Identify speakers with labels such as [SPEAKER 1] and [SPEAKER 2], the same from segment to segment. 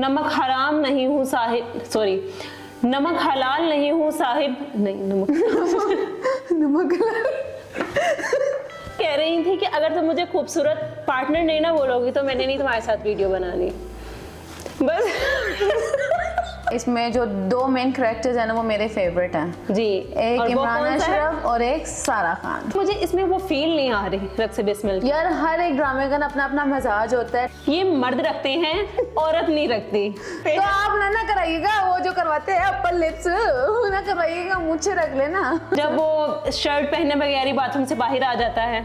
[SPEAKER 1] नमक हराम नहीं हूँ साहिब, सॉरी, नमक हलाल नहीं हूँ साहिब, नहीं नमक कह रही थी कि अगर तुम मुझे खूबसूरत पार्टनर नहीं ना बोलोगी तो मैंने नहीं तुम्हारे साथ वीडियो बनानी। बस
[SPEAKER 2] इसमें जो दो मेन कैरेक्टर्स हैं ना वो मेरे फेवरेट हैं
[SPEAKER 1] जी।
[SPEAKER 2] एक इमरान अशरफ और एक सारा खान।
[SPEAKER 1] मुझे इसमें वो फील नहीं आ रही रक्स बिस्मिल की।
[SPEAKER 2] यार हर एक ड्रामे का ना अपना अपना मजाज होता है।
[SPEAKER 1] ये मर्द रखते हैं औरत नहीं रखती।
[SPEAKER 2] तो आप ना करवाइएगा, वो जो करवाते हैं अपर लिप्स ना करवाइएगा, मुझे रख लेना।
[SPEAKER 1] जब वो शर्ट पहने बगैर ही बाथरूम से बाहर आ जाता है,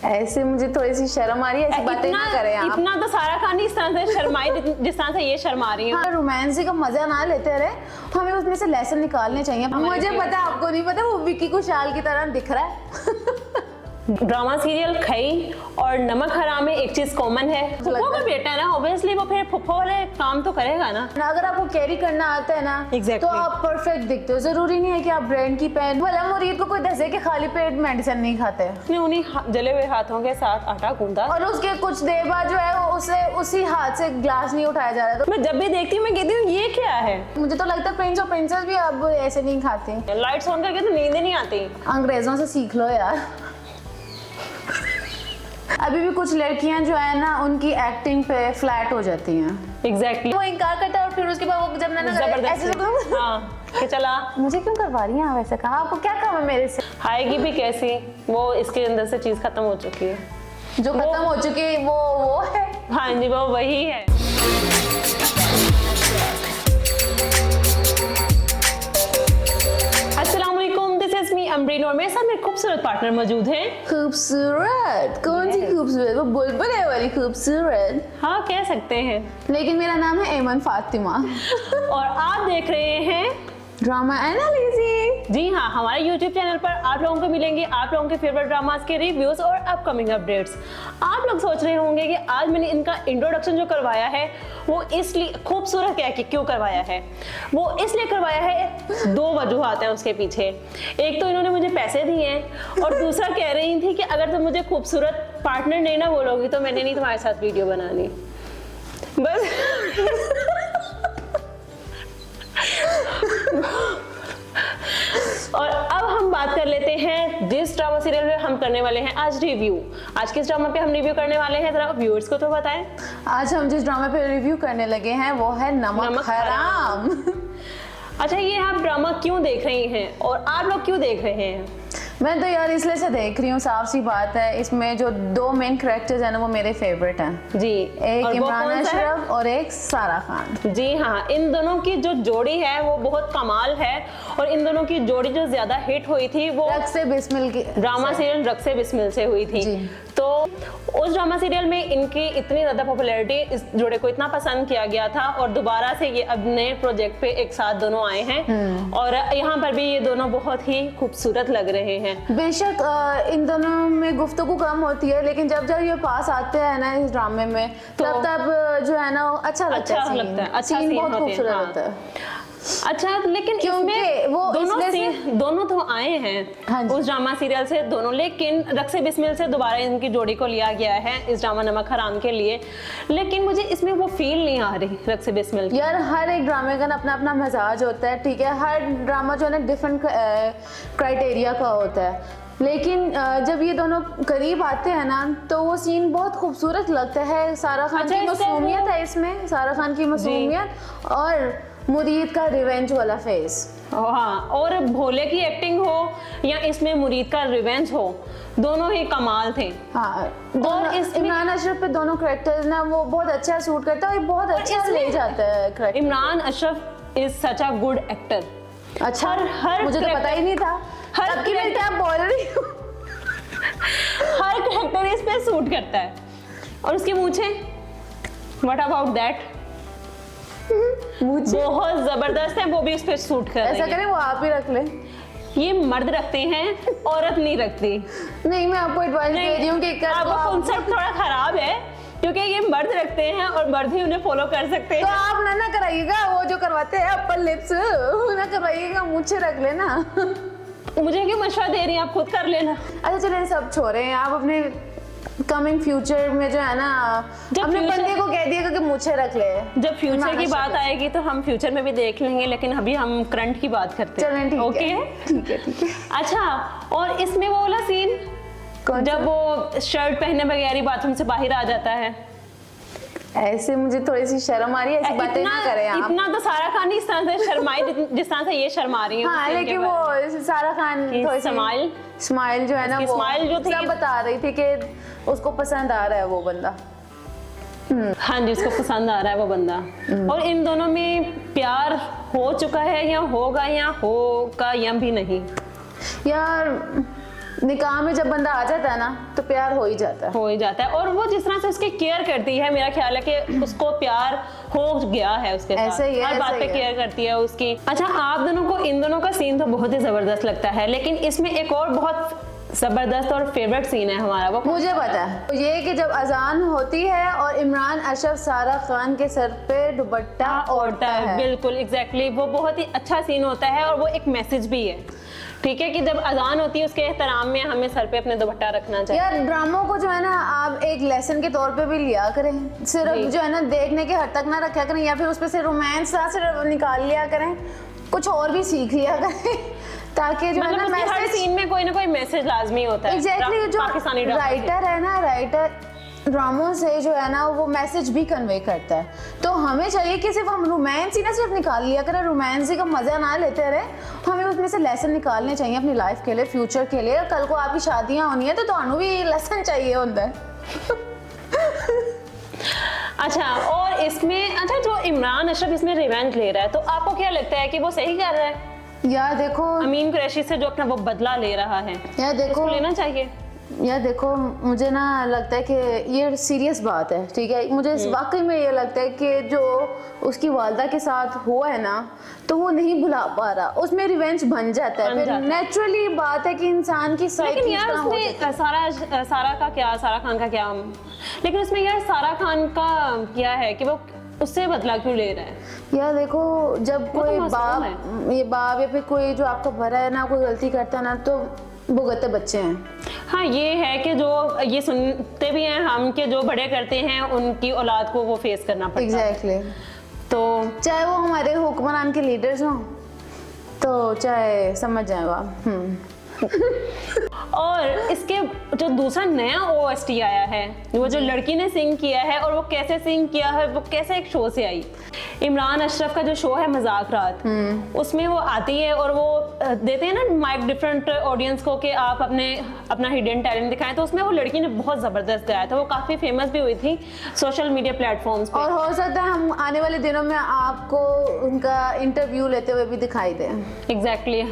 [SPEAKER 2] ऐसे मुझे थोड़ी सी शर्म आ रही है, ऐसी बातें ना करें आप।
[SPEAKER 1] इतना तो सारा खान इस तरह से शर्माई जिस तरह से ये शर्मा रही है।
[SPEAKER 2] रोमांस का मजा ना लेते रहे, हमें उसमें से लेसन निकालने चाहिए। मुझे पता, आपको नहीं पता, वो विकी कुशाल की तरह दिख रहा है।
[SPEAKER 1] ड्रामा सीरियल खई और नमक हराम में एक चीज कॉमन है, फुफ्फो का बेटा है ना, ऑब्वियसली वो फिर फुफ्फो वाले काम तो करेगा ना।
[SPEAKER 2] अगर आपको कैरी करना आता है ना
[SPEAKER 1] Exactly.
[SPEAKER 2] तो आप परफेक्ट दिखते हो। जरूरी नहीं है कि आप ब्रांड की पेन, भला मुरीद को कोई दसे कि खाली पेट मेडिसिन नहीं खाते।
[SPEAKER 1] उसने उन्हीं जले हुए हाथों के साथ आटा गूंदा
[SPEAKER 2] और उसके कुछ देर बाद जो है उसे उसी हाथ से ग्लास नहीं उठाया जा रहा। तो
[SPEAKER 1] मैं जब भी देखती हूँ मैं कहती हूँ ये क्या है।
[SPEAKER 2] मुझे तो लगता है प्रिंस और प्रिंसेस भी अब ऐसे नहीं खाते।
[SPEAKER 1] लाइट्स ऑन करके तो नींद ही नहीं आती।
[SPEAKER 2] अंग्रेजों से सीख लो यार। अभी भी कुछ लड़कियां जो है ना उनकी एक्टिंग पे फ्लैट हो जाती हैं।
[SPEAKER 1] एग्जैक्टली।
[SPEAKER 2] वो इनकार करता है और फिर उसके बाद वो जब मैंने
[SPEAKER 1] जबरदस्ती, हाँ कि चला
[SPEAKER 2] मुझे क्यों करवा रही हैं आप ऐसा? कहा आपको क्या काम है मेरे से?
[SPEAKER 1] आएगी भी कैसी, वो इसके अंदर से चीज खत्म हो चुकी है।
[SPEAKER 2] जो खत्म हो चुकी है वो है।
[SPEAKER 1] हाँ जी, वो वही है। अस्सलाम वालेकुम, दिस इज मी अमरीन और मेरे साथ मेरे खूबसूरत पार्टनर मौजूद हैं।
[SPEAKER 2] खूबसूरत? कौन सी खूबसूरत? वो बुलबुल है वाली खूबसूरत?
[SPEAKER 1] हाँ कह सकते हैं।
[SPEAKER 2] लेकिन मेरा नाम है एमन फातिमा।
[SPEAKER 1] और आप देख रहे हैं
[SPEAKER 2] ड्रामा एनालिसिस।
[SPEAKER 1] जी हाँ, हमारे YouTube चैनल पर आप लोगों को मिलेंगे आप लोगों के फेवरेट ड्रामास के रिव्यूज और अपकमिंग अपडेट्स। आप लोग सोच रहे होंगे कि आज मैंने इनका इंट्रोडक्शन जो करवाया है वो इसलिए खूबसूरत क्या कि क्यों करवाया है, वो इसलिए करवाया है, दो वजूहात हैं उसके पीछे। एक तो इन्होंने मुझे पैसे दिए हैं और दूसरा कह रही थी कि अगर तुम मुझे खूबसूरत पार्टनर नहीं ना बोलोगी तो मैंने नहीं तुम्हारे साथ वीडियो बनानी। बस और अब हम बात कर लेते हैं जिस ड्रामा सीरियल में हम करने वाले हैं आज रिव्यू। आज किस ड्रामा पे हम रिव्यू करने वाले हैं, जरा व्यूअर्स को तो बताएं।
[SPEAKER 2] आज हम जिस ड्रामा पे रिव्यू करने लगे हैं वो है नमक हराम।
[SPEAKER 1] अच्छा, ये आप ड्रामा क्यों देख रही हैं और आप लोग क्यों देख रहे हैं?
[SPEAKER 2] मैं तो यार इसलिए से देख रही हूँ, साफ सी बात है, इसमें जो दो मेन कैरेक्टर्स हैं ना वो मेरे फेवरेट हैं
[SPEAKER 1] जी।
[SPEAKER 2] एक इमरान अशरफ और एक सारा खान।
[SPEAKER 1] जी हाँ, इन दोनों की जो जोड़ी है वो बहुत कमाल है और इन दोनों की जोड़ी जो ज्यादा हिट हुई थी वो
[SPEAKER 2] रक्स बिस्मिल की
[SPEAKER 1] ड्रामा सीरियल रक्स बिस्मिल से हुई थी। तो उस ड्रामा सीरियल में इनकी इतनी ज्यादा पॉपुलैरिटी, इस जोड़े को इतना पसंद किया गया था और दोबारा से ये अब नए प्रोजेक्ट पे एक साथ दोनों आए हैं और यहाँ पर भी ये दोनों बहुत ही खूबसूरत लग रहे हैं।
[SPEAKER 2] बेशक इन दोनों में गुफ्तगू कम होती है लेकिन जब जब ये पास आते हैं ना इस ड्रामे में तब जो है ना अच्छा लगता है।
[SPEAKER 1] अच्छा
[SPEAKER 2] सीन बहुत खूबसूरत होता है।
[SPEAKER 1] अच्छा, लेकिन इसमें वो दोनों तो आए हैं
[SPEAKER 2] हाँ
[SPEAKER 1] उस ड्रामा सीरियल से दोनों, लेकिन रक्स बिस्मिल से दोबारा इनकी जोड़ी को लिया गया है इस ड्रामा नमक हराम के लिए। लेकिन मुझे इसमें वो फील नहीं आ रही रक्स बिस्मिल की।
[SPEAKER 2] यार हर एक ड्रामे का ना अपना अपना मजाज होता है, ठीक है। हर ड्रामा जो है ना डिफरेंट क्राइटेरिया का होता है, लेकिन जब ये दोनों करीब आते हैं ना तो वो सीन बहुत खूबसूरत लगता है। सारा खान की मासूमियत है इसमें, सारा खान की मासूमियत और मुरीद का रिवेंज वाला फेस।
[SPEAKER 1] हाँ, और भोले की एक्टिंग हो या इसमें मुरीद का रिवेंज हो, दोनों ही कमाल थे।
[SPEAKER 2] हाँ, और इस इमरान अशरफ पे दोनों कैरेक्टर्स ना वो बहुत अच्छा सूट करता है और बहुत अच्छा ले जाता है।
[SPEAKER 1] Imran Ashraf is such a good actor.
[SPEAKER 2] अच्छा, हर मुझे तो पता ही नहीं था। हर की मैं क्या बोल रही हूँ।
[SPEAKER 1] हर कैरेक्टर इस पे सूट करता है और उसकी मूंछें, व्हाट अबाउट दैट, बहुत जबरदस्त है, वो भी इस पे सूट कर रही है।
[SPEAKER 2] ऐसा करें वो आप ही रख ले।
[SPEAKER 1] ये मर्द रखते हैं औरत नहीं रखती।
[SPEAKER 2] नहीं, मैं आपको एडवाइस दे रही हूँ कि
[SPEAKER 1] आपका कॉन्सेप्ट थोड़ा खराब है क्योंकि ये मर्द रखते हैं और मर्द ही उन्हें फॉलो कर सकते हैं।
[SPEAKER 2] तो आप ना कराइएगा, वो जो करवाते हैं अपर लिप्स ना करवाइएगा, मुझे रख लेना।
[SPEAKER 1] मुझे क्यों मशवरा दे रही हैं, आप खुद कर लेना।
[SPEAKER 2] अच्छा चलिए सब छोड़े हैं, आप अपने कमिंग फ्यूचर में जो है ना
[SPEAKER 1] जब
[SPEAKER 2] अपने
[SPEAKER 1] future-
[SPEAKER 2] बंदे को कह दिया कि मुझे रख ले।
[SPEAKER 1] जब फ्यूचर
[SPEAKER 2] इमरान
[SPEAKER 1] की
[SPEAKER 2] अशरफ
[SPEAKER 1] बात
[SPEAKER 2] के।
[SPEAKER 1] आएगी तो हम फ्यूचर में भी देख लेंगे, लेकिन अभी हम करंट की बात करते
[SPEAKER 2] चलें ठीक
[SPEAKER 1] ओके
[SPEAKER 2] है ठीक है ठीक है।
[SPEAKER 1] अच्छा, और इसमें वो वाला सीन
[SPEAKER 2] कौन
[SPEAKER 1] जब वो शर्ट पहने बगैर ही बाथरूम से बाहर आ जाता है,
[SPEAKER 2] ऐसे मुझे थोड़ी सी शर्म आ रही है, ऐसी बातें ना करें आप।
[SPEAKER 1] इतना तो सारा खान इस तरह से शर्माई जिस तरह से ये शर्मा रही है
[SPEAKER 2] हाँ लेकिन वो सारा खान थोड़ी सी स्माइल जो है ना,
[SPEAKER 1] उसकी
[SPEAKER 2] वो
[SPEAKER 1] smile जो थी-
[SPEAKER 2] सब बता रही थी कि उसको पसंद आ रहा है वो बंदा।
[SPEAKER 1] हाँ जी, उसको पसंद आ रहा है वो बंदा। और इन दोनों में प्यार हो चुका है या होगा या भी नहीं?
[SPEAKER 2] यार निकाह में जब बंदा आ जाता है ना तो प्यार हो ही जाता है।
[SPEAKER 1] हो ही जाता है। और वो जिस तरह से उसकी केयर करती है, मेरा ख्याल है कि उसको प्यार हो गया है उसके साथ।
[SPEAKER 2] ऐसा ही है,
[SPEAKER 1] हर बात
[SPEAKER 2] ऐसा
[SPEAKER 1] पे
[SPEAKER 2] ही है।
[SPEAKER 1] केयर करती है उसकी। अच्छा, आप दोनों को इन दोनों का सीन तो बहुत ही जबरदस्त लगता है, लेकिन इसमें एक और बहुत जबरदस्त और फेवरेट सीन है हमारा, वो
[SPEAKER 2] मुझे पता है ये कि जब अजान होती है और इमरान अशरफ सारा खान के सर पे दुपट्टा ओढ़ता है।
[SPEAKER 1] बिल्कुल एग्जैक्टली, वो बहुत ही अच्छा सीन होता है और वो एक मैसेज भी है, ठीक है, कि जब अजान होती है उसके एहतराम में हमें सर पे अपने दुपट्टा रखना चाहिए।
[SPEAKER 2] यार ड्रामों को जो है ना आप एक लेसन के तौर पे भी लिया करें, सिर्फ
[SPEAKER 1] जी।
[SPEAKER 2] जो है ना देखने के हद तक ना रखा करें, या फिर उसमें से रोमांस सिर्फ निकाल लिया करें, कुछ और भी सीख लिया करें ताकि जो है ना
[SPEAKER 1] मतलब उसके हर
[SPEAKER 2] मैसेज
[SPEAKER 1] सीन में कोई ना कोई मैसेज लाजमी होता है।
[SPEAKER 2] एग्जैक्टली जो
[SPEAKER 1] पाकिस्तानी ड्रामा से।
[SPEAKER 2] राइटर है ना, राइटर ड्रामों से जो है ना वो मैसेज भी कन्वे करता है। तो हमें चाहिए कि सिर्फ हम रोमांस ही ना सिर्फ निकाल लिया करें, रोमांस ही का मजा ना लेते रहे, हमें उसमें से लेसन निकालने चाहिए अपनी लाइफ के लिए, फ्यूचर के लिए। कल को आपकी शादियां होनी है तो ਤੁਹਾਨੂੰ भी लेसन चाहिए होता है।
[SPEAKER 1] अच्छा, और इसमें अच्छा जो इमरान अशरफ इसमें रिवेंज ले रहा है, तो आपको क्या लगता है कि वो सही कर रहा है?
[SPEAKER 2] यार देखो
[SPEAKER 1] अमीन कुरैशी से जो अपना वो बदला ले रहा है,
[SPEAKER 2] यार देखो
[SPEAKER 1] उसको लेना चाहिए।
[SPEAKER 2] यार देखो मुझे ना लगता है कि ये सीरियस बात है, ठीक है। मुझे इस वाकई में ये लगता है कि जो उसकी वालदा के साथ हुआ है ना तो वो नहीं भुला पा रहा, उसमें रिवेंज बन जाता है।
[SPEAKER 1] बन
[SPEAKER 2] फिर
[SPEAKER 1] जाता है।
[SPEAKER 2] नेचुरली बात है कि इंसान की
[SPEAKER 1] लेकिन यार उसमें सारा खान का क्या, लेकिन उसमें यार सारा खान का क्या है कि वो उससे बदला क्यों ले रहा है?
[SPEAKER 2] यार देखो जब
[SPEAKER 1] वो तो
[SPEAKER 2] कोई
[SPEAKER 1] मासूम
[SPEAKER 2] ये बाप या फिर कोई जो आपका बड़ा है ना कोई गलती करता है ना तो भुगतते बच्चे हैं।
[SPEAKER 1] हाँ, ये है कि जो ये सुनते भी हैं हम कि जो बड़े करते हैं उनकी औलाद को वो फेस करना पड़ता है।
[SPEAKER 2] एग्जैक्टली।
[SPEAKER 1] तो
[SPEAKER 2] चाहे वो हमारे हुक्मरान के लीडर्स हों तो चाहे समझ जाए आप।
[SPEAKER 1] और इसके जो दूसरा नया OST आया है, वो जो लड़की ने सिंग किया है, और वो कैसे सिंग किया है, वो कैसे एक शो से आई। इमरान अशरफ का जो शो है मजाक रात, उसमें वो आती है और वो देते हैं ना माइक डिफरेंट ऑडियंस को कि आप अपना हिडन टैलेंट दिखाएं। तो उसमें वो लड़की ने बहुत जबरदस्त गाया था, वो काफी फेमस भी हुई थी सोशल मीडिया प्लेटफॉर्म्स पे।
[SPEAKER 2] और हो सकता है हम आने वाले दिनों में आपको उनका इंटरव्यू लेते हुए भी दिखाई दे।
[SPEAKER 1] एग्जैक्टली,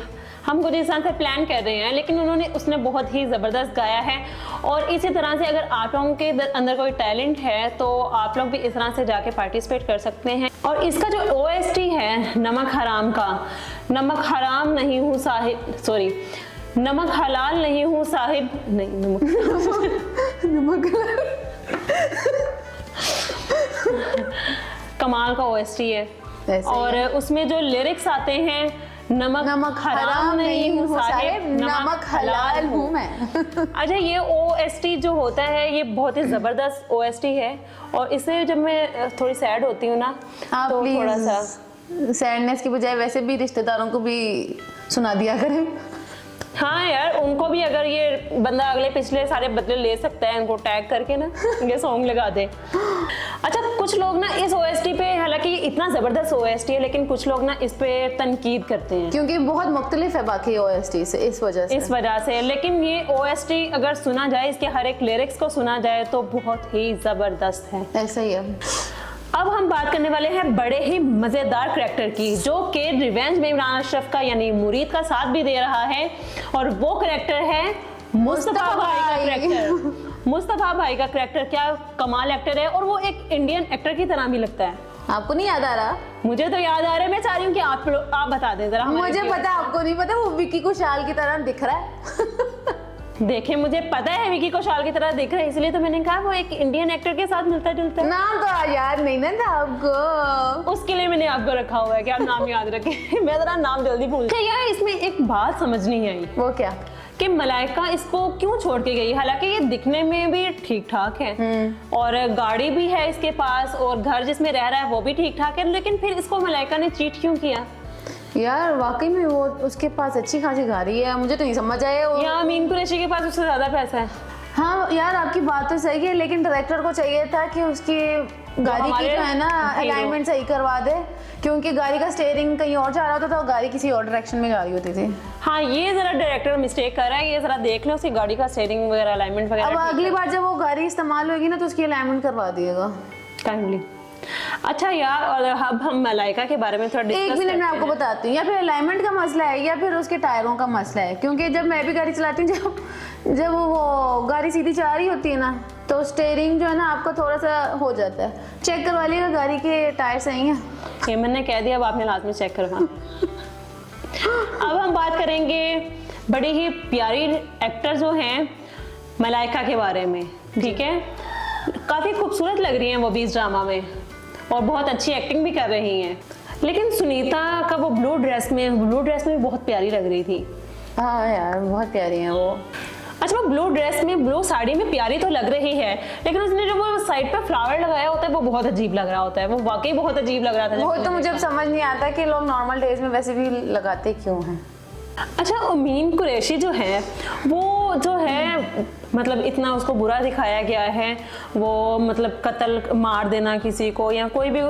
[SPEAKER 1] हम कुछ इस तरह से प्लान कर रहे हैं, लेकिन उसने बहुत ही ज़बरदस्त गाया है। और इसी तरह से अगर आप लोगों के अंदर कोई टैलेंट है तो आप लोग भी इस तरह से जाके पार्टिसिपेट कर सकते हैं। और इसका जो OST है नमक हराम का, नमक हराम नहीं हूँ साहिब, सॉरी नमक हलाल नहीं हूँ साहिब, नहीं नमक कमाल का OST है।
[SPEAKER 2] ऐसे ही
[SPEAKER 1] और
[SPEAKER 2] है।
[SPEAKER 1] उसमें जो लिरिक्स आते हैं नमक हराम नहीं हूँ साहिब,
[SPEAKER 2] नमक हलाल हूँ मैं।
[SPEAKER 1] अच्छा, ये OST जो होता है ये बहुत ही जबरदस्त OST है। और इससे जब मैं थोड़ी सैड होती हूँ ना
[SPEAKER 2] आप
[SPEAKER 1] तो थोड़ा
[SPEAKER 2] प्लीज
[SPEAKER 1] सा
[SPEAKER 2] सैडनेस की बजाय वैसे भी रिश्तेदारों को भी सुना दिया करें।
[SPEAKER 1] हाँ यार, उनको भी अगर ये बंदा अगले पिछले सारे बदले ले सकता है, इनको टैग करके ना ये सॉन्ग लगा दे। अच्छा, कुछ लोग ना इस OST पे, हालांकि इतना जबरदस्त OST है, लेकिन कुछ लोग ना इस पे तनकीद करते हैं
[SPEAKER 2] क्योंकि बहुत मुख्तलिफ है बाकी OST से, इस वजह से।
[SPEAKER 1] लेकिन ये OST अगर सुना जाए, इसके हर एक लिरिक्स को सुना जाए तो बहुत ही जबरदस्त है।
[SPEAKER 2] ऐसा ही है।
[SPEAKER 1] अब हम बात करने वाले हैं बड़े ही मजेदार करैक्टर की, जो कि रिवेंज में इमरान अशरफ का यानी मुरीद का साथ भी दे रहा है। और वो करैक्टर है मुस्तफा भाई का करैक्टर। मुस्तफा भाई का करैक्टर क्या कमाल एक्टर है, और वो एक इंडियन एक्टर की तरह भी लगता है।
[SPEAKER 2] आपको नहीं याद आ रहा?
[SPEAKER 1] मुझे तो याद आ रहा है, मैं चाह रही हूँ कि आप बता दें जरा।
[SPEAKER 2] मुझे पता, आपको नहीं पता, वो विकी कौशल की तरह दिख रहा है।
[SPEAKER 1] देखे, मुझे पता है विकी कौशल की तरह दिख रहा है, इसलिए तो मैंने कहा वो एक इंडियन एक्टर के साथ मिलता जुलता है।
[SPEAKER 2] नाम तो याद नहीं ना था आपको,
[SPEAKER 1] उसके लिए मैंने आपको रखा हुआ है कि आप नाम याद रखें। मैं जरा नाम जल्दी भूल। अच्छा यार, इसमें एक बात समझ नहीं आई
[SPEAKER 2] वो क्या
[SPEAKER 1] कि मलाइका इसको क्यों छोड़ के गई, हालांकि ये दिखने में भी ठीक ठाक है और गाड़ी भी है इसके पास और घर जिसमें रह रहा है वो भी ठीक ठाक है, लेकिन फिर इसको मलाइका ने चीट क्यों किया?
[SPEAKER 2] यार वाकई में वो उसके पास अच्छी खासी गाड़ी है, मुझे तो नहीं समझ आया
[SPEAKER 1] या अमीन कुरैशी के पास उससे ज्यादा पैसा है?
[SPEAKER 2] हाँ यार आपकी बात तो सही है, लेकिन डायरेक्टर को चाहिए था कि उसकी गाड़ी की जो है ना अलाइनमेंट सही करवा दे, क्योंकि गाड़ी का स्टीयरिंग कहीं और जा रहा होता था और गाड़ी किसी और डायरेक्शन में जा रही होती थी।
[SPEAKER 1] हाँ ये जरा डायरेक्टर मिस्टेक कर रहा है, ये जरा देख लो उसकी गाड़ी का स्टीयरिंग वगैरह अलाइनमेंट वगैरह।
[SPEAKER 2] अब अगली बार जब वो गाड़ी इस्तेमाल होगी ना तो उसकी अलाइनमेंट करवा दिएगा
[SPEAKER 1] काइंडली। अच्छा यार, और अब हम मलाइका के बारे में थोड़ा डिस्कस
[SPEAKER 2] 1 मिनट में आपको बताती हूँ, या फिर अलाइनमेंट का मसला है या फिर उसके टायरों का मसला है, क्योंकि जब मैं भी गाड़ी चलाती हूँ जब वो गाड़ी सीधी चला रही होती है ना तो स्टीयरिंग जो है ना आपका थोड़ा सा हो जाता है। चेक करवा लिएगा गाड़ी के टायर सही है।
[SPEAKER 1] ये मैंने कह दिया, अब आपने लाजमी चेक करवा। अब हम बात करेंगे बड़ी ही प्यारी एक्टर जो हैं मलाइका के बारे में, ठीक है? काफ़ी खूबसूरत लग रही हैं वो भी इस ड्रामा में और बहुत अच्छी एक्टिंग भी कर रही हैं, लेकिन सुनीता का वो ब्लू ड्रेस में भी बहुत प्यारी लग रही थी।
[SPEAKER 2] हाँ यार बहुत प्यारी है वो।
[SPEAKER 1] अच्छा, वो ब्लू ड्रेस में, ब्लू साड़ी में प्यारी तो लग रही है, लेकिन उसने जो वो साइड पे फ्लावर लगाया होता है वो बहुत अजीब लग रहा होता है, वो वाकई बहुत अजीब लग रहा था।
[SPEAKER 2] वो तो मुझे अब समझ नहीं आता कि लोग नॉर्मल डेज में वैसे भी लगाते क्यों हैं।
[SPEAKER 1] अच्छा, अमीन कुरैशी जो है वो जो है मतलब इतना उसको बुरा दिखाया गया है, वो मतलब कत्ल मार देना किसी को या कोई भी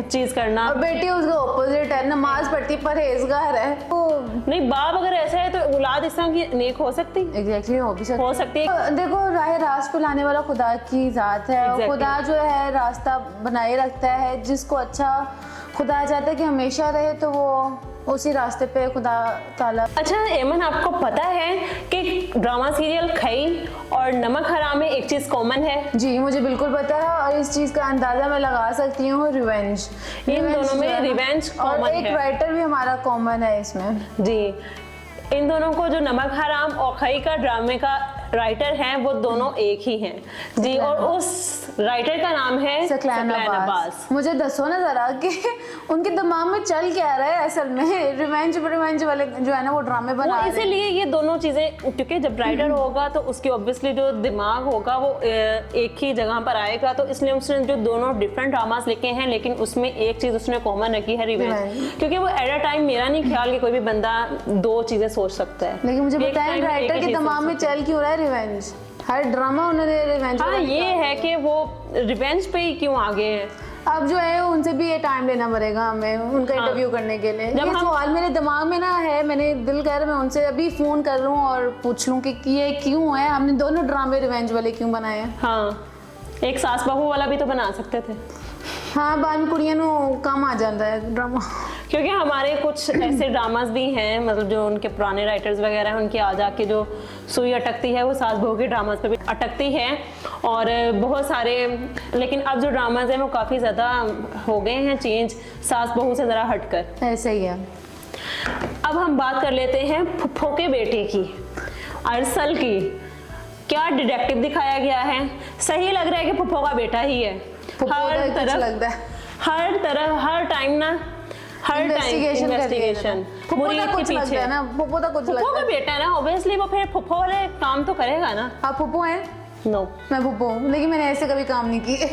[SPEAKER 1] चीज करना।
[SPEAKER 2] और बेटी उसका ऑपोजिट है, नमाज पढ़ती परहेजगार है। तो
[SPEAKER 1] नहीं, बाप अगर ऐसा है तो औलाद इस तरह की नेक हो सकती?
[SPEAKER 2] एग्जैक्टली हो भी
[SPEAKER 1] हो सकती है।
[SPEAKER 2] देखो राह रास्त पे लाने वाला खुदा की जात है।
[SPEAKER 1] Exactly.
[SPEAKER 2] खुदा जो है रास्ता बनाए रखता है, जिसको अच्छा खुदा चाहता है कि हमेशा रहे तो वो उसी रास्ते पे खुदा ताला।
[SPEAKER 1] अच्छा एमन, आपको पता है कि ड्रामा सीरियल खई और नमक हराम में एक चीज कॉमन है?
[SPEAKER 2] जी मुझे बिल्कुल पता है, और इस चीज का अंदाजा मैं लगा सकती हूँ, रिवेंज।
[SPEAKER 1] इन दोनों में रिवेंज कॉमन
[SPEAKER 2] और
[SPEAKER 1] है।
[SPEAKER 2] एक राइटर भी हमारा कॉमन है इसमें।
[SPEAKER 1] जी, इन दोनों को जो नमक हराम और खई का ड्रामे का राइटर हैं वो दोनों एक ही हैं जी, और उस राइटर का नाम है
[SPEAKER 2] सकलैन अब्बास। मुझे दसो ना जरा कि उनके दिमाग में चल क्या रहा है असल में, रिवेंज वाले जो है ना वो ड्रामे बना रहे हैं।
[SPEAKER 1] इसीलिए ये दोनों चीजें, क्योंकि जब राइटर होगा तो उसकी ऑब्वियसली जो दिमाग होगा वो एक ही जगह पर आएगा, तो इसलिए उसने जो दोनों डिफरेंट ड्रामास लिखे हैं लेकिन उसमें एक चीज उसने कॉमन रखी है, रिवेंज। क्योंकि वो एट अ टाइम, मेरा नहीं ख्याल कि कोई भी बंदा दो चीजें सोच सकता है,
[SPEAKER 2] लेकिन मुझे बताएं राइटर के दिमाग में चल क्यों रहा है रिवेंज? हर ड्रामा उन्होंने रिवेंज।
[SPEAKER 1] हाँ, ये है कि वो रिवेंज पे ही क्यों आगे हैं।
[SPEAKER 2] अब जो है उनसे भी ये टाइम लेना पड़ेगा हमें उनका इंटरव्यू करने के लिए।
[SPEAKER 1] जब
[SPEAKER 2] ये सवाल मेरे दिमाग में ना है, मैंने दिल कर रहा मैं उनसे अभी फोन कर लूं और पूछ लूं कि ये क्यों है, हमने दोनों ड्रामे रिवेंज वाले क्यों बनाए हैं।
[SPEAKER 1] हाँ, एक सास बहू वाला भी तो बना सकते थे।
[SPEAKER 2] हाँ, बाद कुड़ियां नो कम आ जाता है ड्रामा,
[SPEAKER 1] क्योंकि हमारे कुछ ऐसे ड्रामास भी हैं, मतलब जो उनके पुराने राइटर्स वगैरह हैं उनकी आ जाके जो सुई अटकती है वो सास बहू के ड्रामास पे भी अटकती है, और बहुत सारे। लेकिन अब जो ड्रामास हैं वो काफ़ी ज़्यादा हो गए हैं चेंज, सास बहू से ज़रा हटकर।
[SPEAKER 2] ऐसे ही है।
[SPEAKER 1] अब हम बात कर लेते हैं फुफ्फो के बेटे की, अरसल की। क्या डिटेक्टिव दिखाया गया है, सही लग रहा है कि फुफ्फो का बेटा ही है। हर तरफ हर टाइम ना, हर टाइम इन्वेस्टिगेशन मुरीद के पीछे
[SPEAKER 2] है ना। फुप्पो तो कुछ
[SPEAKER 1] फुफ्फो
[SPEAKER 2] लगता
[SPEAKER 1] का बेटा है ना, ऑब्वियसली वो फिर फुफ्फो वाले काम तो करेगा ना।
[SPEAKER 2] आप फुप्पो हैं?
[SPEAKER 1] नो,
[SPEAKER 2] मैं फुप्पो हूँ, लेकिन मैंने ऐसे कभी काम नहीं किए।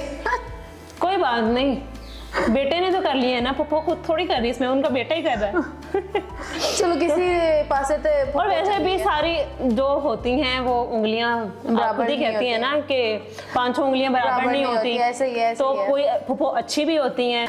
[SPEAKER 1] कोई बात नहीं, बेटे ने तो कर लिए है ना, फुफ्फो खुद थोड़ी कर रही है इसमें, उनका बेटा ही कर रहा है।
[SPEAKER 2] चलो किसी पास से तो।
[SPEAKER 1] और वैसे भी सारी जो होती हैं वो उंगलियां
[SPEAKER 2] बराबर
[SPEAKER 1] खुद ही कहती हैं ना कि 5 उंगलियां बराबर नहीं होती,
[SPEAKER 2] ऐसे ही
[SPEAKER 1] तो कोई फुफ्फो अच्छी भी होती हैं।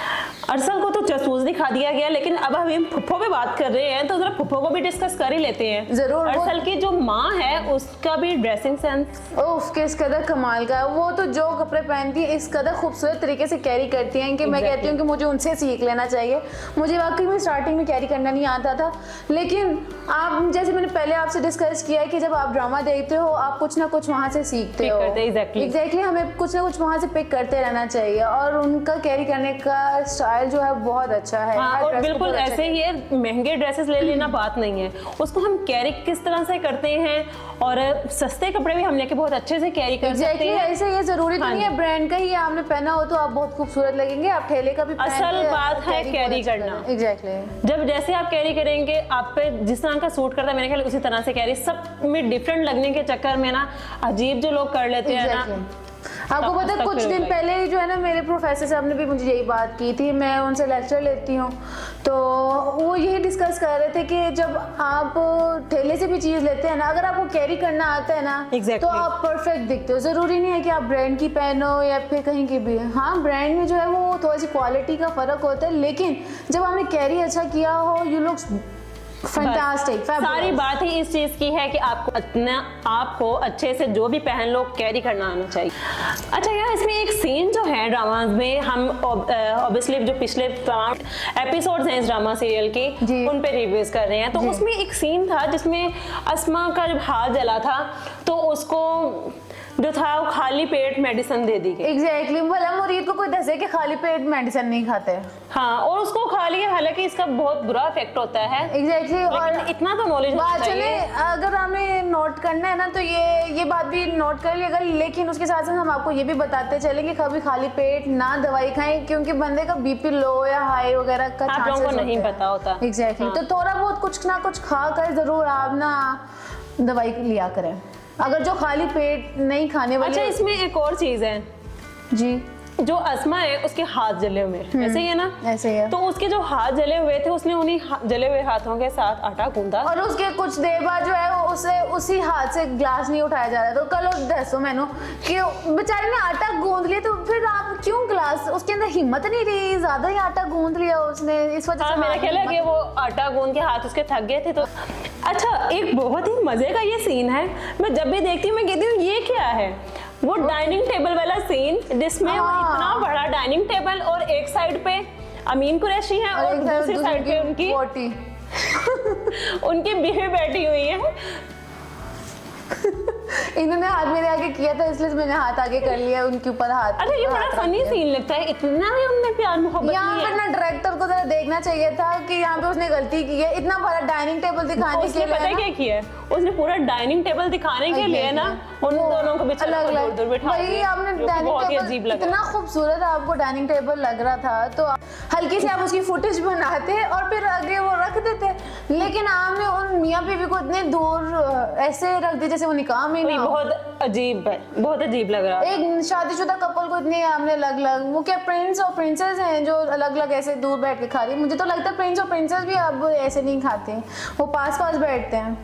[SPEAKER 1] अरसल को तो जासूस दिखा दिया गया, लेकिन अब हम फुफ्फो पे बात कर रहे हैं तो जरा फुफ्फो को भी डिस्कस कर ही लेते हैं।
[SPEAKER 2] जरूर।
[SPEAKER 1] अरसल की जो माँ है उसका भी ड्रेसिंग सेंस
[SPEAKER 2] ओफ किस कदर कमाल का है। वो तो जो कपड़े पहनती है इस कदर खूबसूरत तरीके से कैरी करती हैं कि मैं कहती हूँ कि मुझे उनसे सीख लेना चाहिए। मुझे वाकई में स्टार्टिंग में कैरी करना नहीं आता था, लेकिन आप जैसे मैंने पहले आपसे डिस्कस किया है कि जब आप ड्रामा देखते हो आप कुछ ना कुछ वहाँ से सीखते हो। एग्जैक्टली हमें कुछ ना कुछ वहाँ से पिक करते रहना चाहिए, और उनका कैरी करने का स्टाइल जो है बहुत अच्छा है।
[SPEAKER 1] हाँ, और बिल्कुल ऐसे ही है, महंगे ड्रेसेस ले लेना बात नहीं है, उसको हम कैरी किस तरह से करते हैं, और सस्ते कपड़े भी हम लेके बहुत अच्छे से कैरी कर सकते हैं।
[SPEAKER 2] ऐसे ये जरूरी तो नहीं है ब्रांड का ही आपने पहना हो तो आप बहुत खूबसूरत लगेंगे। आप पहले का भी
[SPEAKER 1] असल बात है कैरी करना।
[SPEAKER 2] एग्जैक्टली।
[SPEAKER 1] जब जैसे आप कैरी करेंगे, आप पे जिस तरह का सूट करता है मेरे ख्याल उसी तरह से कैरी, सब में डिफरेंट लगने के चक्कर में ना अजीब जो लोग कर लेते हैं ना।
[SPEAKER 2] आपको
[SPEAKER 1] तब
[SPEAKER 2] पता है कुछ दिन पहले ही जो है ना मेरे प्रोफेसर साहब ने भी मुझे यही बात की थी, मैं उनसे लेक्चर लेती हूँ, तो वो यही डिस्कस कर रहे थे कि जब आप ठेले से भी चीज़ लेते हैं ना, अगर आपको कैरी करना आता है ना तो आप परफेक्ट दिखते हो। ज़रूरी नहीं है कि आप ब्रांड की पहनो या फिर कहीं की भी। हाँ, ब्रांड में जो है वो थोड़ी सी क्वालिटी का फ़र्क होता है, लेकिन जब आपने कैरी अच्छा किया हो, यू लुक फैंटास्टिक।
[SPEAKER 1] सारी बात ही इस चीज की है कि आपको अच्छे से जो भी पहन लो कैरी करना आना चाहिए। अच्छा यार, इसमें एक सीन जो है ड्रामाज में, हम ऑब्वियसली जो पिछले एपिसोड्स हैं इस ड्रामा सीरियल के उन पे रिव्यूज कर रहे हैं, तो उसमें एक सीन था जिसमें अस्मा का जब हाथ जला था तो उसको जो था वो खाली पेट मेडिसिन दे दी गई।
[SPEAKER 2] एग्जैक्टली। भला मुरीद को कोई दसे कि खाली पेट मेडिसिन नहीं खाते।
[SPEAKER 1] हाँ, और उसको खा लिया, हालांकि इसका बहुत बुरा इफेक्ट होता है।
[SPEAKER 2] एग्जैक्टली। और
[SPEAKER 1] इतना तो नॉलेज होना चाहिए।
[SPEAKER 2] अगर हमें नोट करना है ना तो ये बात भी नोट कर लिएगा, लेकिन उसके साथ साथ हम आपको ये भी बताते चलेंगे कभी खाली पेट ना दवाई खाएं, क्योंकि बंदे का बीपी लो या हाई वगैरह का
[SPEAKER 1] आप लोगों को नहीं पता होता।
[SPEAKER 2] एग्जैक्टली। तो थोड़ा बहुत कुछ ना कुछ खा कर जरूर आप ना दवाई लिया करें, अगर जो खाली पेट नहीं खाने वाले।
[SPEAKER 1] अच्छा, इसमें एक और चीज है
[SPEAKER 2] जी,
[SPEAKER 1] जो अस्मा है उसके हाथ जले हुए हैं, ऐसे ही है ना?
[SPEAKER 2] ऐसे ही है।
[SPEAKER 1] तो उसके जो हाथ जले हुए थे, उसने उन्हीं जले हुए हाथों के साथ आटा गूंदा,
[SPEAKER 2] और उसके कुछ देर बाद जो है वो उसे उसी हाथ से ग्लास नहीं उठाया जा रहा। तो कल दसो मैंने कि बेचारे ने आटा गूंद लिया, तो फिर आप क्यों ग्लास, उसके अंदर हिम्मत नहीं रही, ज्यादा ही आटा गूंद लिया उसने, इस वजह से
[SPEAKER 1] मेरा ख्याल है कि वो आटा गूंद के हाथ उसके थक गए थे। तो अच्छा, एक बहुत ही मजे का ये सीन है, मैं जब भी देखती हूँ मैं कहती हूँ ये क्या है, वो डाइनिंग टेबल वाला सीन जिसमें वो इतना बड़ा डाइनिंग टेबल और एक साइड पे अमीन कुरैशी है और दूसरी साइड पे उनकी बीवी बैठी हुई है।
[SPEAKER 2] इन्होंने हाथ मेरे आगे किया था इसलिए मैंने हाथ आगे कर लिया, उनके ऊपर हाथ।
[SPEAKER 1] अच्छा, ये बड़ा फनी सीन लगता है, इतना भी उनमें प्यार मोहब्बत
[SPEAKER 2] यहाँ पर ना डायरेक्टर को जरा देखना चाहिए था कि यहाँ पे उसने गलती की है, इतना बड़ा डाइनिंग टेबल दिखाने के लिए।
[SPEAKER 1] पता है क्या किया है उसने? पूरा डाइनिंग टेबल दिखाने के लिए ना उन दोनों को
[SPEAKER 2] अलग अलग
[SPEAKER 1] दूर बिठा
[SPEAKER 2] वही आपने डाइनिंग टेबल, इतना खूबसूरत आपको डाइनिंग टेबल लग रहा था, तो हल्की से आप उसकी फुटेज बनाते और फिर आगे वो रख देते, लेकिन आपने उन मियाँ बीवी को इतने दूर ऐसे रख दिया जैसे वो निकाह में नहीं।
[SPEAKER 1] बहुत अजीब है, बहुत अजीब लग रहा है।
[SPEAKER 2] एक शादीशुदा कपल को इतने आपने अलग अलग, वो क्या प्रिंस और प्रिंसेस हैं जो अलग अलग ऐसे दूर बैठ के खा रही। मुझे तो लगता है प्रिंस और प्रिंसेस भी अब ऐसे नहीं खाते, वो पास पास बैठते हैं।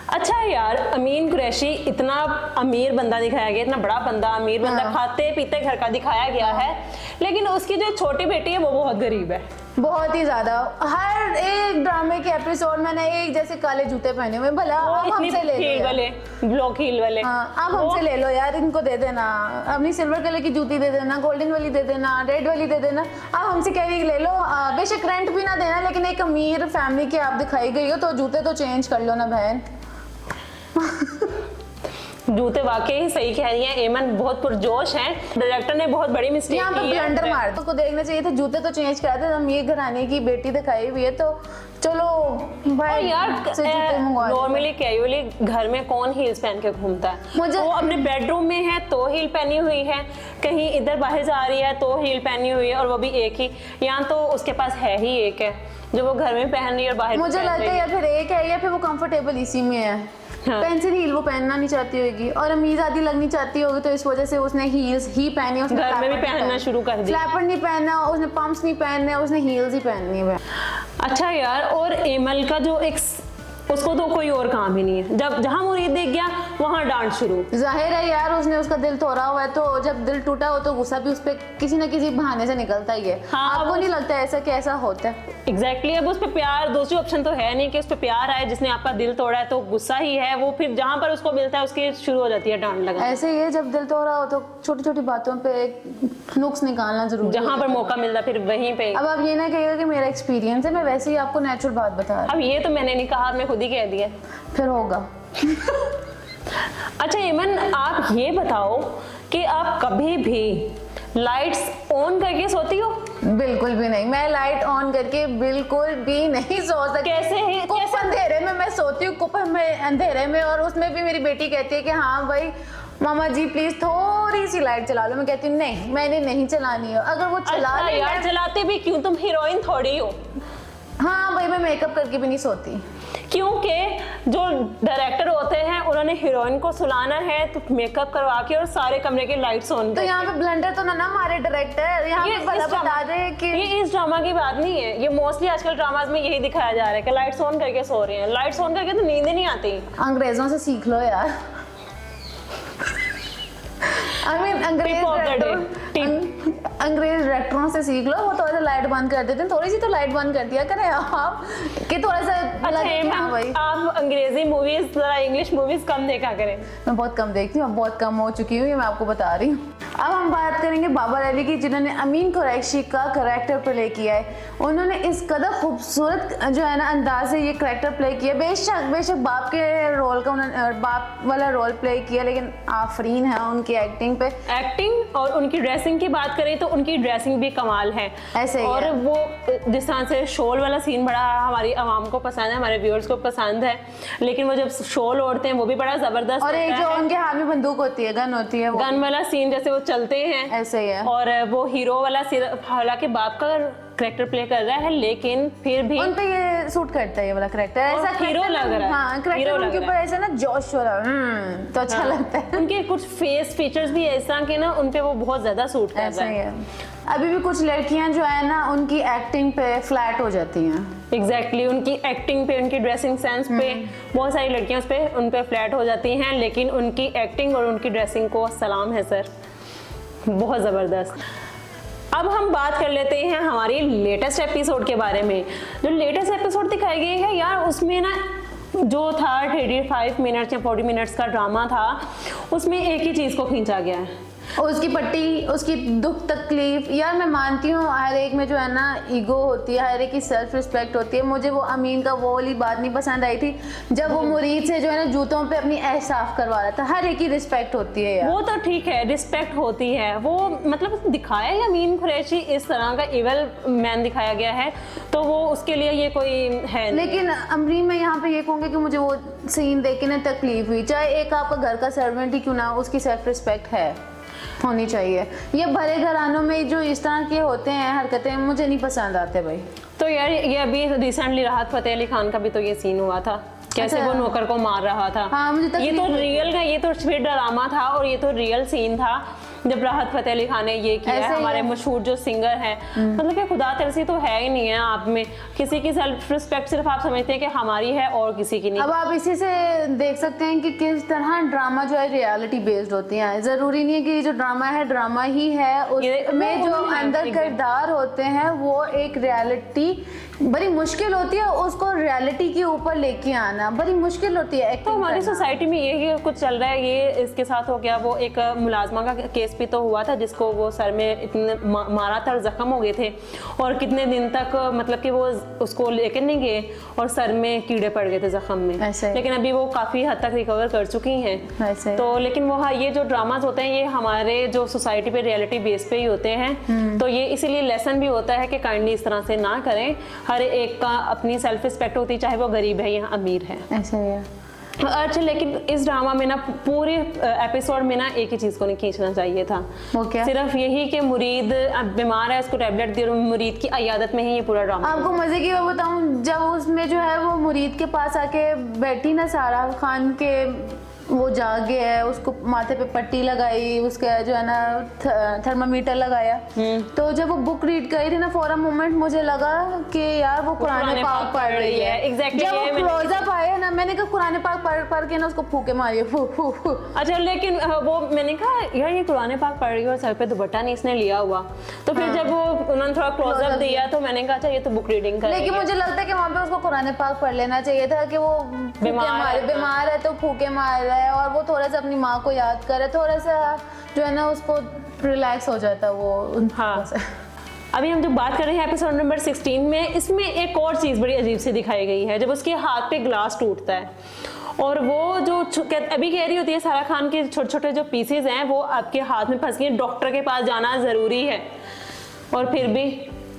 [SPEAKER 1] अच्छा यार, अमीन कुरैशी इतना अमीर बंदा दिखाया गया, इतना बड़ा बंदा, अमीर बंदा, खाते पीते घर का दिखाया गया है, लेकिन उसकी जो छोटी बेटी है वो बहुत गरीब है,
[SPEAKER 2] बहुत ही ज्यादा। हर एक ड्रामे के एपिसोड में ना एक जैसे काले जूते पहने हुए, भला आप हमसे ले लो
[SPEAKER 1] वाले, ब्लॉक हील वाले।
[SPEAKER 2] हाँ, आप हमसे ले लो यार, इनको दे देना, अपनी सिल्वर कलर की जूती दे देना, गोल्डन वाली दे देना, रेड वाली दे देना, आप हमसे कैरी ले लो, बेशक रेंट भी ना देना, लेकिन एक अमीर फैमिली की आप दिखाई गई हो तो जूते तो चेंज कर लो ना बहन।
[SPEAKER 1] जूते वाकई ही सही कह रही हैं एमन, बहुत पुरजोश हैं। डायरेक्टर ने बहुत बड़ी मिस्टेक
[SPEAKER 2] यहाँ पे ब्लंडर मार, तो देखना चाहिए था, जूते तो चेंज करा थे, अमीर घराने की बेटी दिखाई हुई है तो चलो भाई
[SPEAKER 1] यार। नॉर्मली कैजुअली घर में कौन हील्स पहन के घूमता है? वो अपने बेडरूम में है तो हील पहनी हुई है, कहीं इधर बाहर जा रही है तो हील पहनी हुई है, और वो भी एक ही, यहाँ तो उसके पास है ही एक है जो वो घर में पहन रही है और बाहर।
[SPEAKER 2] मुझे लगता है या फिर एक है या फिर वो कंफर्टेबल इसी में है। हाँ। पेंसिल हील वो पहनना नहीं चाहती होगी और अमीर आदि लगनी चाहती होगी, तो इस वजह से उसने हील्स ही पहनी, उसने
[SPEAKER 1] घर में भी पहनना शुरू कर दी,
[SPEAKER 2] फ्लैपर नहीं पहनना, उसने पंप्स नहीं पहनने, उसने हील्स ही पहननी है।
[SPEAKER 1] अच्छा यार, और एमल का जो एक, उसको तो कोई और काम ही नहीं है, जब जहां मुरीद देख गया वहां डांट शुरू।
[SPEAKER 2] जाहिर है यार, उसने उसका दिल तोड़ा हुआ है, तो जब दिल टूटा हो तो गुस्सा भी उस पर किसी न किसी बहाने से निकलता ही है। हाँ, आपको नहीं लगता ऐसा कैसा होता है?
[SPEAKER 1] एग्जैक्टली। अब उस पर प्यार, दूसरी ऑप्शन तो है नहीं कि उस पर प्यार आए, जिसने आपका दिल तोड़ा है तो गुस्सा ही है वो, फिर जहां पर उसको मिलता है उसकी शुरू हो जाती है डांट लगा।
[SPEAKER 2] ऐसे ही है, जब दिल तोड़ा हो तो छोटी छोटी बातों पे नुक्स निकालना जरूरी,
[SPEAKER 1] जहां पर मौका मिलता फिर वहीं पे।
[SPEAKER 2] अब आप ये ना कहिएगा कि मेरा एक्सपीरियंस है, मैं वैसे ही आपको नेचुरल बात बता रही हूं।
[SPEAKER 1] अब ये तो मैंने नहीं कहा, आपने खुद ही कह दिया,
[SPEAKER 2] फिर होगा।
[SPEAKER 1] अच्छा एमन, आप ये बताओ कि आप कभी भी लाइट्स ऑन करके सोती हो?
[SPEAKER 2] बिल्कुल भी नहीं, मैं लाइट ऑन करके बिल्कुल भी नहीं सो सकती।
[SPEAKER 1] कैसे है?
[SPEAKER 2] कुप अंधेरे में मैं सोती हूँ, कुप में अंधेरे में, और उसमें भी मेरी बेटी कहती है कि हाँ भाई मामा जी प्लीज थोड़ी सी लाइट चला लो। मैं कहती हूँ नहीं, मैंने नहीं चलानी है। अगर वो चला
[SPEAKER 1] अच्छा
[SPEAKER 2] ले
[SPEAKER 1] यार, चलाते भी क्यों, तुम हीरोइन थोड़ी हो।
[SPEAKER 2] हाँ भाई, मैं मेकअप करके भी नहीं सोती।
[SPEAKER 1] क्योंकि जो डायरेक्टर होते हैं उन्होंने हीरोइन को सुलाना है तो मेकअप करवा के और सारे कमरे की लाइट्स ऑन।
[SPEAKER 2] तो यहाँ पे ब्लंडर तो ना हमारे डायरेक्टर, यहाँ पे भला बता दे कि
[SPEAKER 1] ये इस ड्रामा की बात नहीं है, ये मोस्टली आजकल ड्रामाज में यही दिखाया जा रहा है कि लाइट्स ऑन करके सो रहे हैं। लाइट्स ऑन करके तो नींद ही नहीं आती।
[SPEAKER 2] अंग्रेजों से सीख लो यार। अंग्रेज डायरेक्टरों से सीख लो, वो थोड़ा सा लाइट बंद कर देते हैं, थोड़ी सी तो लाइट बंद कर दिया करें आप कि थोड़ा सा लगे कि हाँ भाई।
[SPEAKER 1] आप अंग्रेजी मूवीज जरा इंग्लिश मूवीज कम देखा करें।
[SPEAKER 2] मैं बहुत कम देखती हूँ, बहुत कम हो चुकी हूँ, ये मैं आपको बता रही हूँ। अब हम बात करेंगे बाबर अली की, जिन्होंने अमीन कुरैशी का करैक्टर प्ले किया है। उन्होंने इस कदर खूबसूरत जो है ना अंदाज से ये करैक्टर प्ले किया। बेशक बाप के रोल का उन्होंने बाप वाला रोल प्ले किया, लेकिन आफरीन है उनकी एक्टिंग पे।
[SPEAKER 1] एक्टिंग और उनकी ड्रेसिंग की बात करें तो उनकी ड्रेसिंग भी कमाल है।
[SPEAKER 2] ऐसे ही
[SPEAKER 1] और
[SPEAKER 2] है।
[SPEAKER 1] वो जिस तरह से शॉल वाला सीन बड़ा हमारी आवाम को पसंद है, हमारे व्यूअर्स को पसंद है, लेकिन वो जब शॉल ओढ़ते हैं वो भी बड़ा जबरदस्त
[SPEAKER 2] और एक
[SPEAKER 1] होता
[SPEAKER 2] जो
[SPEAKER 1] है।
[SPEAKER 2] उनके हाथ में बंदूक होती है, गन होती है, वो
[SPEAKER 1] गन वाला सीन जैसे वो चलते हैं
[SPEAKER 2] ऐसे ही है।
[SPEAKER 1] और वो हीरो वाला हालांकि बाप का करेक्टर प्ले कर रहा है, लेकिन फिर भी
[SPEAKER 2] उन पे ये सूट करता है ये वाला करेक्टर। ऐसा
[SPEAKER 1] हीरो
[SPEAKER 2] character
[SPEAKER 1] लग
[SPEAKER 2] ना-
[SPEAKER 1] रहा है,
[SPEAKER 2] हाँ,
[SPEAKER 1] हीरो
[SPEAKER 2] करेक्टर
[SPEAKER 1] लग
[SPEAKER 2] उनके
[SPEAKER 1] रहा
[SPEAKER 2] ऊपर
[SPEAKER 1] है।
[SPEAKER 2] ऐसा ना जोश हो रहा है, तो अच्छा लगता है।
[SPEAKER 1] उनके कुछ फेस फीचर्स भी ऐसा कि ना उन पे वो बहुत ज्यादा सूट कर
[SPEAKER 2] ऐसा
[SPEAKER 1] रहा
[SPEAKER 2] ही
[SPEAKER 1] है।
[SPEAKER 2] है। अभी भी कुछ लड़कियां जो है ना उनकी एक्टिंग पे फ्लैट हो जाती हैं।
[SPEAKER 1] एग्जैक्टली उनकी एक्टिंग पे, उनकी ड्रेसिंग सेंस पे बहुत सारी लड़कियां उन पे फ्लैट हो जाती हैं, लेकिन उनकी एक्टिंग और उनकी ड्रेसिंग को सलाम है सर, बहुत ज़बरदस्त। अब हम बात कर लेते हैं हमारी लेटेस्ट एपिसोड के बारे में। जो लेटेस्ट एपिसोड दिखाई गई है यार, उसमें ना जो था 35 मिनट्स या 40 मिनट्स का ड्रामा था, उसमें एक ही चीज़ को खींचा गया है,
[SPEAKER 2] उसकी पट्टी, उसकी दुख तकलीफ। यार मैं मानती हूँ हर एक में जो है ना ईगो होती है, हर एक की सेल्फ रिस्पेक्ट होती है। मुझे वो अमीन का वो वाली बात नहीं पसंद आई थी जब वो मुरीद से जो है ना जूतों पे अपनी एहसाफ करवा रहा था। हर एक की रिस्पेक्ट होती है यार।
[SPEAKER 1] वो तो ठीक है, रिस्पेक्ट होती है। वो मतलब दिखाया है अमीन कुरैशी इस तरह का इवल मैन दिखाया गया है, तो वो उसके लिए ये कोई है नहीं।
[SPEAKER 2] लेकिन अमरीन मैं यहाँ पे ये कहूँगी कि मुझे वो सीन देख के ना तकलीफ हुई। चाहे एक आपका घर का सर्वेंट ही क्यों ना, उसकी सेल्फ रिस्पेक्ट है, होनी चाहिए। ये भरे घरानों में जो इस तरह के होते हैं हरकतें, मुझे नहीं पसंद आते भाई।
[SPEAKER 1] तो यार ये अभी रिसेंटली राहत फतेह अली खान का भी तो ये सीन हुआ था, कैसे
[SPEAKER 2] अच्छा।
[SPEAKER 1] वो नौकर को मार रहा था।
[SPEAKER 2] हाँ, मुझे
[SPEAKER 1] ये तो
[SPEAKER 2] तकलीफ हुई।
[SPEAKER 1] रियल का, ये तो फिर ड्रामा था और ये तो रियल सीन था जब राहत फतेह अली खान ने ये किया
[SPEAKER 2] ऐसे
[SPEAKER 1] है।
[SPEAKER 2] ही
[SPEAKER 1] हमारे
[SPEAKER 2] है।
[SPEAKER 1] मशहूर जो सिंगर है, मतलब कि खुदा तरसी तो है ही नहीं है आप में, किसी की सेल्फ रिस्पेक्ट सिर्फ आप समझते हैं कि हमारी है और किसी की नहीं।
[SPEAKER 2] अब आप इसी से देख सकते हैं कि किस तरह ड्रामा जो है रियलिटी बेस्ड होती है। जरूरी नहीं है कि ये जो ड्रामा है ड्रामा ही है, उसमें जो अंदर किरदार होते हैं वो एक रियलिटी, बड़ी मुश्किल होती है उसको रियलिटी के ऊपर लेके आना, बड़ी मुश्किल होती है।
[SPEAKER 1] तो हमारी सोसाइटी में ये कुछ चल रहा है, ये इसके साथ हो गया। वो एक मुलाजमा का केस भी तो हुआ था जिसको वो सर में इतने मारा था और जख्म हो गए थे, और कितने दिन तक मतलब कि वो उसको लेकर नहीं गए और सर में कीड़े पड़ गए थे जख्म में।
[SPEAKER 2] ऐसे।
[SPEAKER 1] लेकिन अभी वो काफी हद तक रिकवर कर चुकी हैं।
[SPEAKER 2] ऐसे।
[SPEAKER 1] तो लेकिन वो ये जो ड्रामाज होते हैं ये हमारे जो सोसाइटी पे रियलिटी बेस पे ही होते हैं, तो ये इसीलिए लेसन भी होता है कि काइंडली इस तरह से ना करें। हर एक का अपनी सेल्फ रिस्पेक्ट होती है, चाहे वो गरीब है या अमीर है।
[SPEAKER 2] ऐसे ही है।
[SPEAKER 1] अच्छा, लेकिन इस ड्रामा में ना पूरे एपिसोड में ना एक ही चीज को नहीं खींचना चाहिए था।
[SPEAKER 2] वो क्या?
[SPEAKER 1] सिर्फ यही कि मुरीद अब बीमार है, उसको टैबलेट दी और मुरीद की अयादत में ही ये पूरा ड्रामा।
[SPEAKER 2] आपको मजे की बात बताऊं, जब उसमें जो है वो मुरीद के पास आके बैठी ना, सारा खान के वो जागे है, उसको माथे पे पट्टी लगाई, उसका जो है ना थर्मामीटर लगाया, तो जब वो बुक रीड कर रही थी ना, फॉर अ मोमेंट मुझे लगा कि यार वो कुरान पाक पढ़ रही है।
[SPEAKER 1] Exactly,
[SPEAKER 2] जब
[SPEAKER 1] ये
[SPEAKER 2] वो क्लोजअप आया ना, मैंने कहा कुरान पाक पढ़ के ना उसको फूके मारी, फू फू फू।
[SPEAKER 1] अच्छा, लेकिन वो मैंने कहा यार ये कुरान पाक पढ़ रही है और सर पे दुपट्टा नहीं इसने लिया हुआ, तो फिर जब वो उन्होंने थोड़ा क्लोजअप दिया तो मैंने कहा अच्छा ये तो बुक रीडिंग कर रही है।
[SPEAKER 2] लेकिन मुझे लगता है कि वहाँ पे उसको कुरान पाक पढ़ लेना चाहिए था कि वो बीमार है तो फूके मार रहा है, और वो थोड़ा सा अपनी माँ को याद करे, थोड़ा सा जो है ना उसको रिलैक्स हो जाता वो।
[SPEAKER 1] हाँ, अभी हम जो बात कर रहे हैं एपिसोड नंबर 16 में, इसमें एक और चीज़ बड़ी अजीब सी दिखाई गई है। जब उसके हाथ पे ग्लास टूटता है और वो जो अभी कह रही होती है सारा खान के छोटे छोटे जो पीसेज हैं वो आपके हाथ में फंस गए, डॉक्टर के पास जाना ज़रूरी है, और फिर भी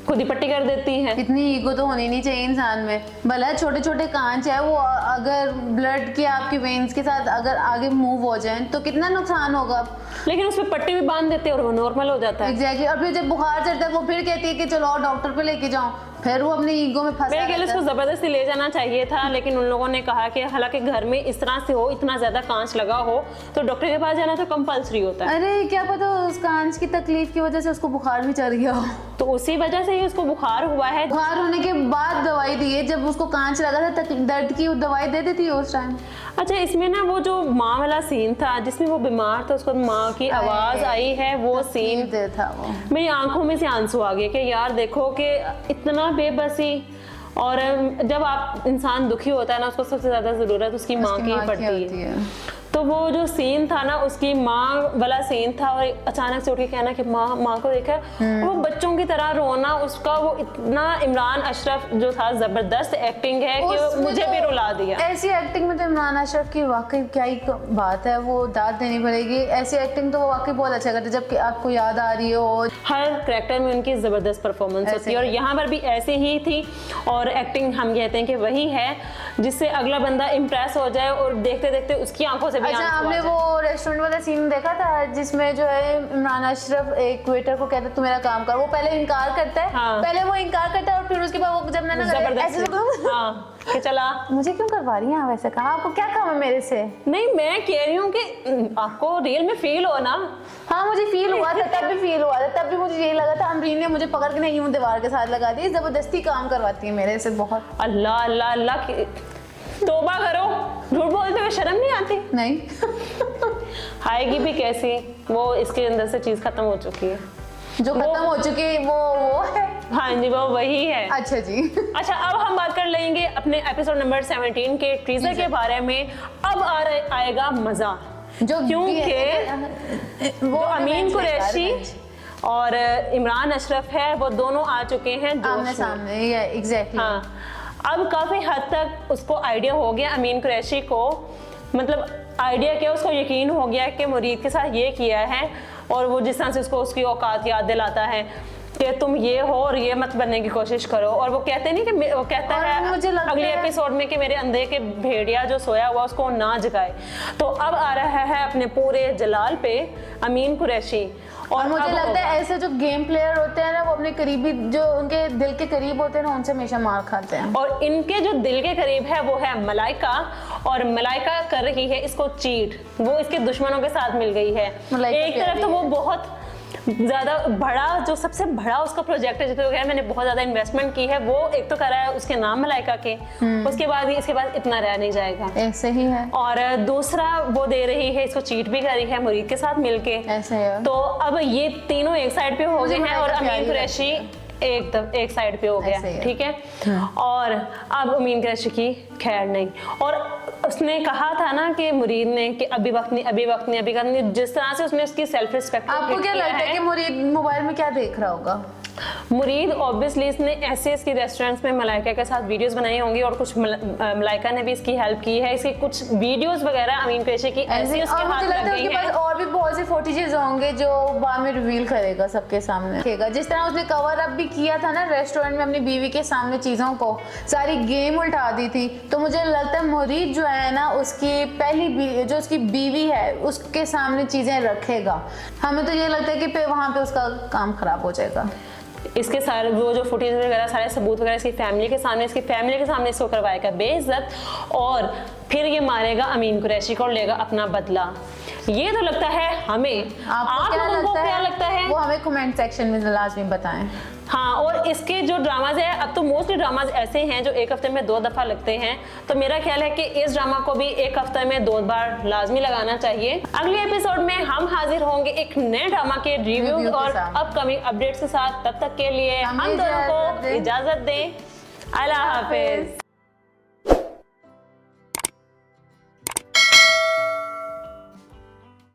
[SPEAKER 1] खुद ही पट्टी कर देती है।
[SPEAKER 2] इतनी ईगो तो होनी नहीं चाहिए इंसान में। भला छोटे छोटे कांच है, वो अगर ब्लड के आपकी वेन्स के साथ अगर आगे मूव हो जाए तो कितना नुकसान होगा।
[SPEAKER 1] लेकिन उसमें पट्टी भी बांध देते हैं और वो नॉर्मल हो जाता है।
[SPEAKER 2] एग्जैक्टली। और फिर जब बुखार चढ़ता है वो फिर कहती है कि चलो और डॉक्टर पे लेके जाओ, फिर वो अपनी ईगो में फंसा
[SPEAKER 1] मेरे ख्याल
[SPEAKER 2] रहता
[SPEAKER 1] उसको
[SPEAKER 2] है।
[SPEAKER 1] जबरदस्ती ले जाना चाहिए था, लेकिन उन लोगों ने कहा कि हालांकि घर में इस तरह से हो, इतना ज्यादा कांच लगा हो, तो डॉक्टर के पास जाना तो कंपल्सरी होता है।
[SPEAKER 2] अरे क्या पता उस कांच की तकलीफ की वजह से उसको बुखार भी चढ़ गया हो।
[SPEAKER 1] तो उसी वजह से ही उसको बुखार हुआ है।
[SPEAKER 2] बुखार होने के बाद दवाई दी है, जब उसको कांच लगा था दर्द की वो दवाई दे देती है उस टाइम।
[SPEAKER 1] अच्छा, इसमें ना वो जो माँ वाला सीन था जिसमें वो बीमार था, उसको माँ की आवाज आई है, वो सीन
[SPEAKER 2] था वो।
[SPEAKER 1] मेरी आंखों में से आंसू आ गए कि यार देखो कि इतना बेबसी। और जब आप इंसान दुखी होता है ना, उसको सबसे ज्यादा जरूरत उसकी माँ की ही पड़ती है। तो वो जो सीन था ना, उसकी माँ वाला सीन था, और अचानक से उठ के कहना कि माँ को देखा, वो बच्चों की तरह रोना उसका, वो इतना इमरान अशरफ जो था, जबरदस्त एक्टिंग है कि वो मुझे भी रुला दिया।
[SPEAKER 2] ऐसी एक्टिंग में तो इमरान अशरफ की वाकई क्या ही बात है, वो दाद देनी पड़ेगी। ऐसी एक्टिंग तो वो वाकई बहुत अच्छा करते, जबकि आपको याद आ रही हो
[SPEAKER 1] हर कैरेक्टर में उनकी जबरदस्त परफॉर्मेंस होती है, और यहाँ पर भी ऐसे ही थी। और एक्टिंग हम कहते हैं कि वही है जिससे अगला बंदा इम्प्रेस हो जाए और देखते देखते उसकी आंखों से भी
[SPEAKER 2] अच्छा,
[SPEAKER 1] आंसू आ
[SPEAKER 2] आपने
[SPEAKER 1] जाए।
[SPEAKER 2] वो रेस्टोरेंट वाला सीन देखा था जिसमें जो है इमरान अशरफ एक वेटर को कहता है तू मेरा काम कर, वो पहले इनकार करता है।
[SPEAKER 1] हाँ।
[SPEAKER 2] पहले वो इनकार करता है और फिर उसके बाद वो जब मैंने
[SPEAKER 1] जबरदस्त। हाँ कि चला,
[SPEAKER 2] मुझे क्यों करवा रही हैं आप ऐसे, कहा आपको क्या काम है मेरे से।
[SPEAKER 1] नहीं मैं कह रही हूँ कि आपको रियल में फील हो ना।
[SPEAKER 2] हाँ मुझे फील हुआ था, तब भी फील हुआ था, तब भी मुझे ये लगा था अमरीन ने मुझे पकड़ के नहीं यूं दीवार के साथ लगा दी, जबरदस्ती काम करवाती है मेरे से बहुत।
[SPEAKER 1] अल्लाह अल्लाह अल्लाह, तौबा करो, झूठ बोलते हुए शर्म नहीं आती?
[SPEAKER 2] नहीं
[SPEAKER 1] आएगी भी कैसी, वो इसके अंदर से चीज खत्म हो चुकी है।
[SPEAKER 2] जो खत्म हो चुकी वो है।
[SPEAKER 1] हाँ जी, वो वही है।
[SPEAKER 2] अच्छा जी। अच्छा,
[SPEAKER 1] अब हम बात कर लेंगे अपने एपिसोड नंबर 17 के टीजर के बारे में। अब आएगा मजा,
[SPEAKER 2] जो
[SPEAKER 1] क्योंकि वो अमीन कुरैशी और इमरान अशरफ है, वो दोनों आ चुके हैं
[SPEAKER 2] आमने सामने। एग्जैक्टली।
[SPEAKER 1] हाँ, अब काफी हद तक उसको आइडिया हो गया अमीन कुरैशी को, मतलब आइडिया क्या, उसको यकीन हो गया कि मुरीद के साथ ये किया है, और वो जिस तरह से उसको उसकी औकात याद दिलाता है कि तुम ये हो और ये मत बनने की कोशिश करो। और वो कहते नहीं कि वो कहता है
[SPEAKER 2] मुझे
[SPEAKER 1] अगले एपिसोड में कि मेरे अंधे के भेड़िया जो सोया हुआ उसको ना जगाए। तो अब आ रहा है अपने पूरे जलाल पे अमीन कुरैशी।
[SPEAKER 2] और मुझे लगता है ऐसे जो गेम प्लेयर होते हैं ना, वो अपने करीबी जो उनके दिल के करीब होते हैं ना, उनसे हमेशा मार खाते हैं।
[SPEAKER 1] और इनके जो दिल के करीब है वो है मलाइका, और मलाइका कर रही है इसको चीट, वो इसके दुश्मनों के साथ मिल गई है। एक तरफ तो वो बहुत ज्यादा बड़ा, जो सबसे बड़ा उसका प्रोजेक्ट है, जिसमें मैंने बहुत ज्यादा इन्वेस्टमेंट की है, वो एक तो कर रहा है उसके नाम मलाइका के, उसके बाद ही इसके बाद इतना रह नहीं जाएगा,
[SPEAKER 2] ऐसे ही है।
[SPEAKER 1] और दूसरा वो दे रही है इसको चीट भी कर रही है मुरीद के साथ मिलके,
[SPEAKER 2] ऐसे है।
[SPEAKER 1] तो अब ये तीनों एक साइड पे हो गए हैं, और अमीन कुरैशी एक साइड पे हो गया, ठीक है। और अब अमीन कुरैशी की खैर नहीं, और उसने कहा था ना कि मुरीद ने कि अभी वक्त नहीं, अभी वक्त नहीं, अभी वक्त नहीं, जिस तरह से उसने उसकी सेल्फ रिस्पेक्ट।
[SPEAKER 2] आपको क्या लगता है कि मुरीद मोबाइल में क्या देख रहा होगा?
[SPEAKER 1] मुरीद ऑब्वियसली इसने ऐसे इसकी रेस्टोरेंट्स में मलाइका के साथ वीडियोस बनाई होंगी, और कुछ मलाइका ने भी इसकी हेल्प की है, इसकी कुछ वीडियोस वगैरह अमीन कुरैशी की ऐसी उसके हाथ लग गई है।
[SPEAKER 2] और भी बहुत से फुटेजेस होंगे जो बाद में रिवील करेगा सबके सामने। जिस तरह उसने कवर अप भी किया था ना रेस्टोरेंट में अपनी बीवी के सामने, चीजों को सारी गेम उल्टा दी थी, तो मुझे लगता है मुरीद जो है ना, उसकी पहली जो उसकी बीवी है उसके सामने चीजें रखेगा। हमें तो ये लगता है कि वहां पे उसका काम खराब हो जाएगा।
[SPEAKER 1] इसके सारे वो जो फुटेज वगैरह, सारे सबूत वगैरह इसकी फैमिली के सामने इसको करवाएगा बेइज्जत, और फिर ये मारेगा अमीन कुरैशी को और लेगा अपना बदला। ये तो लगता है हमें। आप लोगों को क्या लगता है
[SPEAKER 2] वो हमें कमेंट सेक्शन में लाजमी बताएं।
[SPEAKER 1] हाँ, और इसके जो ड्रामाज है, अब तो मोस्टली ड्रामाज ऐसे हैं जो एक हफ्ते में 2 दफा लगते हैं, तो मेरा ख्याल है कि इस ड्रामा को भी एक हफ्ते में 2 बार लाजमी लगाना चाहिए। अगले एपिसोड में हम हाजिर होंगे एक नए ड्रामा के रिव्यू और अपकमिंग अपडेट्स के साथ। तब तक के लिए हम दोनों को इजाजत दें। अल्लाह हाफिज।